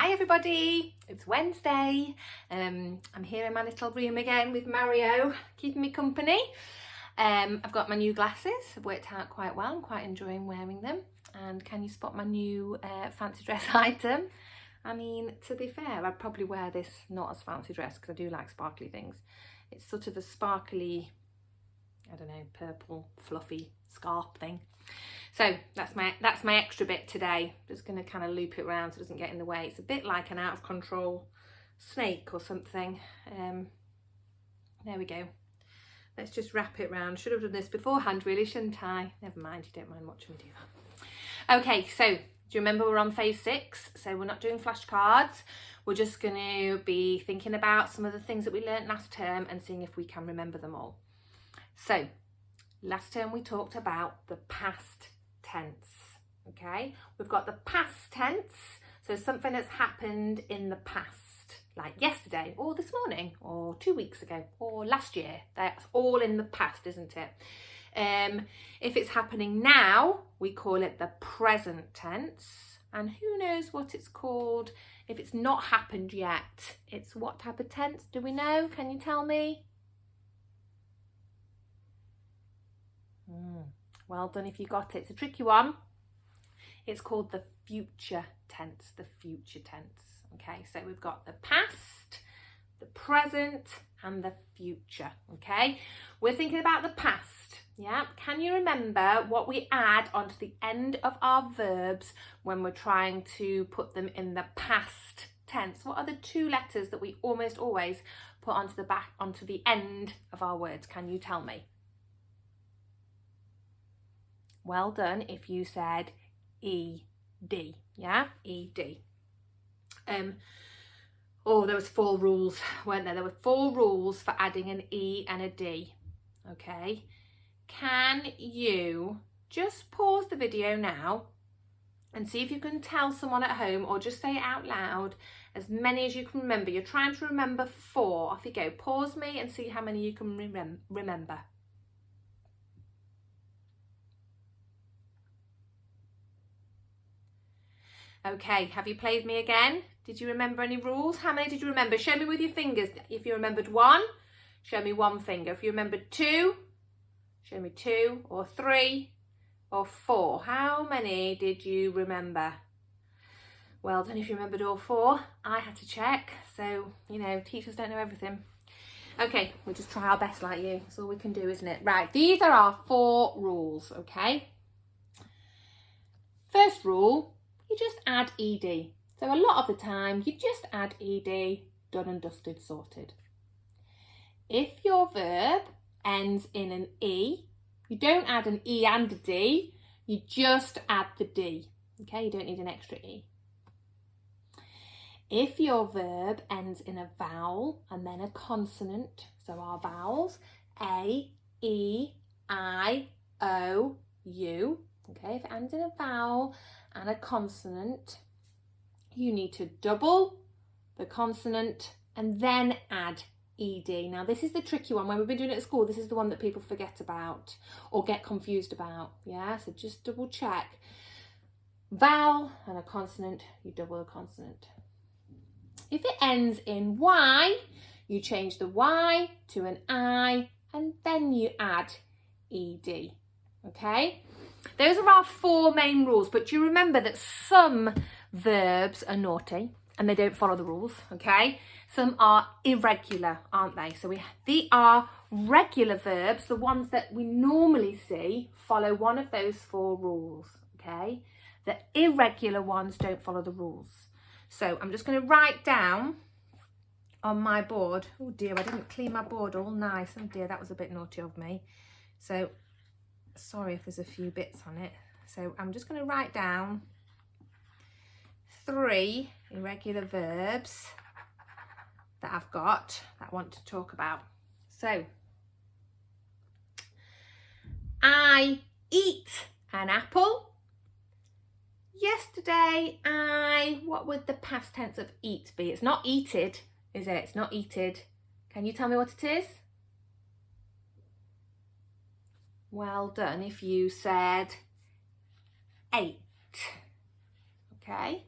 Hi everybody, it's Wednesday. I'm here in my little room again with Mario, keeping me company. I've got my new glasses, have worked out quite well, I'm quite enjoying wearing them. And can you spot my new fancy dress item? I mean, to be fair, I'd probably wear this not as fancy dress because I do like sparkly things. It's sort of a sparkly, I don't know, purple fluffy scarf thing. So that's my extra bit today. Just going to kind of loop it around so it doesn't get in the way. It's a bit like an out of control snake or something. There we go. Let's just wrap it round. Should have done this beforehand really, shouldn't I? Never mind, you don't mind watching me do that. Okay, so do you remember we're on phase 6? So we're not doing flashcards. We're just going to be thinking about some of the things that we learnt last term and seeing if we can remember them all. So last term we talked about the past tense, okay? We've got the past tense, so something that's happened in the past, like yesterday or this morning or 2 weeks ago or last year. That's all in the past, isn't it? If it's happening now, we call it the present tense. And who knows what it's called if it's not happened yet? It's what type of tense? Do we know? Can you tell me? Well done if you got it. It's a tricky one. It's called the future tense, the future tense. Okay, so we've got the past, the present, and the future. Okay, we're thinking about the past. Yeah, can you remember what we add onto the end of our verbs when we're trying to put them in the past tense? What are the 2 letters that we almost always put onto the end of our words? Can you tell me? Well done if you said ED, yeah, ED. Oh, there was 4 rules, weren't there? There were 4 rules for adding an E and a D, okay? Can you just pause the video now and see if you can tell someone at home or just say it out loud, as many as you can remember. You're trying to remember 4. Off you go. Pause me and see how many you can remember. Okay, have you played me again? Did you remember any rules? How many did you remember? Show me with your fingers. If you remembered 1, show me 1 finger. If you remembered 2, show me 2 or 3 or 4. How many did you remember? Well done if you remembered all 4. I had to check. So, you know, teachers don't know everything. Okay, we'll just try our best like you. That's all we can do, isn't it? Right, these are our 4 rules, okay? First rule, you just add ED. So a lot of the time, you just add ED, done and dusted, sorted. If your verb ends in an E, you don't add an E and a D, you just add the D. Okay, you don't need an extra E. If your verb ends in a vowel and then a consonant, so our vowels, A, E, I, O, U, okay, if it ends in a vowel and a consonant, you need to double the consonant and then add ED. Now this is the tricky one. When we've been doing it at school, this is the one that people forget about or get confused about. Yeah, so just double check. Vowel and a consonant, you double the consonant. If it ends in Y, you change the Y to an I and then you add ED. Okay? Those are our 4 main rules, but do you remember that some verbs are naughty and they don't follow the rules, okay? Some are irregular, aren't they? So they are regular verbs, the ones that we normally see, follow one of those 4 rules, okay? The irregular ones don't follow the rules. So I'm just going to write down on my board. Oh dear, I didn't clean my board all nice. Oh dear, that was a bit naughty of me. So sorry if there's a few bits on it. So I'm just going to write down 3 irregular verbs that I've got that I want to talk about. So, I eat an apple. Yesterday, what would the past tense of eat be? It's not eated, is it? It's not eated. Can you tell me what it is? Well done if you said ate. Okay.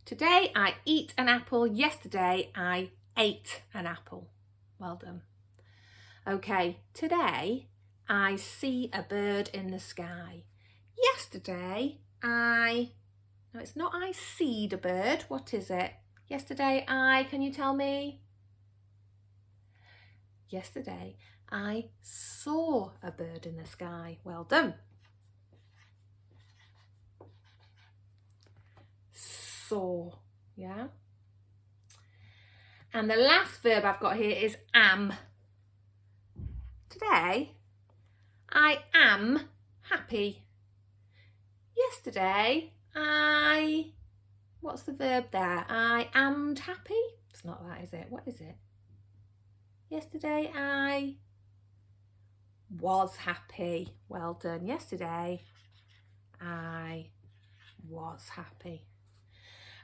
Today I eat an apple. Yesterday I ate an apple. Well done. Okay, today I see a bird in the sky. Yesterday no, it's not I seed a bird. What is it? Yesterday can you tell me? Yesterday I saw a bird in the sky. Well done. Saw, yeah. And the last verb I've got here is am. Today I am happy. Yesterday what's the verb there? I ammed happy? It's not that, is it? What is it? Yesterday I was happy. Well done. Yesterday I was happy.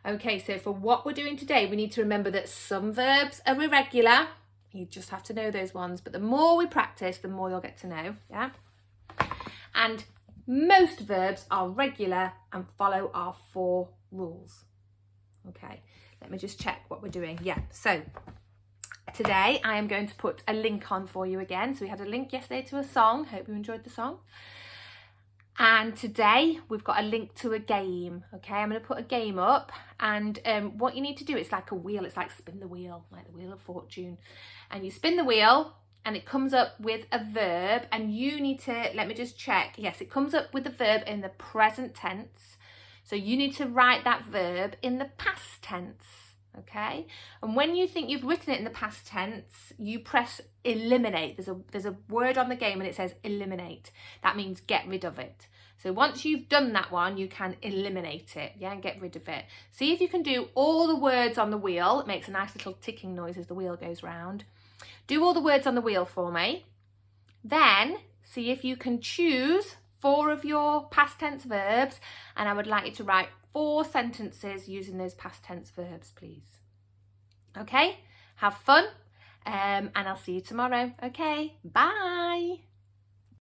Okay, so for what we're doing today, we need to remember that some verbs are irregular. You just have to know those ones. But the more we practice, the more you'll get to know, yeah? And most verbs are regular and follow our 4 rules. Okay, let me just check what we're doing. Yeah, so today I am going to put a link on for you again. So we had a link yesterday to a song. Hope you enjoyed the song. And today we've got a link to a game. Okay, I'm going to put a game up, and what you need to do, it's like a wheel. It's like spin the wheel, like the Wheel of Fortune. And you spin the wheel and it comes up with a verb, and you need to, let me just check. Yes, it comes up with the verb in the present tense. So you need to write that verb in the past tense. Okay, and when you think you've written it in the past tense, you press eliminate. There's a word on the game and it says eliminate. That means get rid of it. So once you've done that one, you can eliminate it, yeah, and get rid of it. See if you can do all the words on the wheel. It makes a nice little ticking noise as the wheel goes round. Do all the words on the wheel for me. Then see if you can choose 4 of your past tense verbs, and I would like you to write 4 sentences using those past tense verbs, please. Okay, have fun, and I'll see you tomorrow. Okay, bye.